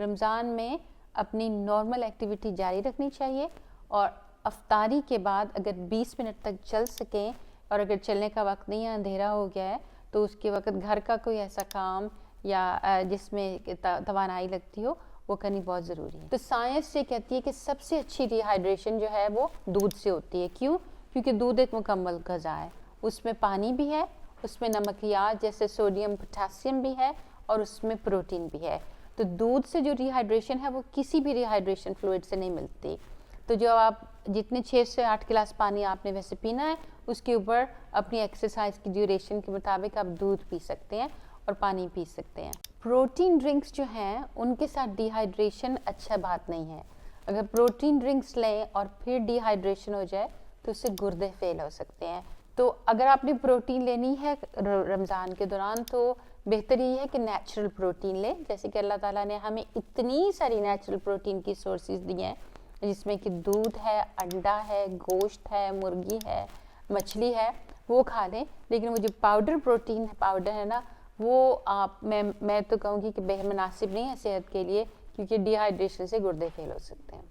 رمضان میں اپنی normal activity جاری رکھنی چاہیے اور افطاری کے بعد اگر 20 منٹ تک چل سکیں اور اگر چلنے کا وقت نہیں ہے، اندھیرا ہو گیا ہے، تو اس کے وقت گھر کا کوئی ایسا کام یا جس میں توانائی لگتی ہو وہ کرنی بہت ضروری ہے۔ تو سائنس یہ کہتی ہے کہ سب سے اچھی ڈی ہائیڈریشن جو ہے وہ دودھ سے ہوتی ہے۔ کیوں؟ کیونکہ دودھ ایک مکمل غذا ہے، اس میں پانی بھی ہے، اس میں نمکیات جیسے سوڈیم پوٹاسیم بھی ہے اور اس میں پروٹین بھی ہے۔ تو دودھ سے جو ری ہائیڈریشن ہے وہ کسی بھی ری ہائیڈریشن فلوئڈ سے نہیں ملتی۔ تو جو آپ جتنے 6 سے 8 گلاس پانی آپ نے ویسے پینا ہے، اس کے اوپر اپنی ایکسرسائز کی ڈیوریشن کے مطابق آپ دودھ پی سکتے ہیں اور پانی پی سکتے ہیں۔ پروٹین ڈرنکس جو ہیں ان کے ساتھ ڈی ہائیڈریشن اچھا بات نہیں ہے۔ اگر پروٹین ڈرنکس لیں اور پھر ڈی ہائیڈریشن ہو جائے تو اس سے گردے فیل ہو سکتے ہیں۔ تو اگر آپ نے پروٹین لینی ہے رمضان کے دوران تو بہتر یہ ہے کہ نیچرل پروٹین لیں، جیسے کہ اللہ تعالیٰ نے ہمیں اتنی ساری نیچرل پروٹین کی سورسز دی ہیں، جس میں کہ دودھ ہے، انڈا ہے، گوشت ہے، مرغی ہے، مچھلی ہے، وہ کھا لیں۔ لیکن وہ جو پاؤڈر پروٹین پاؤڈر ہے نا، وہ میں تو کہوں گی کہ بے مناسب نہیں ہے صحت کے لیے، کیونکہ ڈی ہائیڈریشن سے گردے فیل ہو سکتے ہیں۔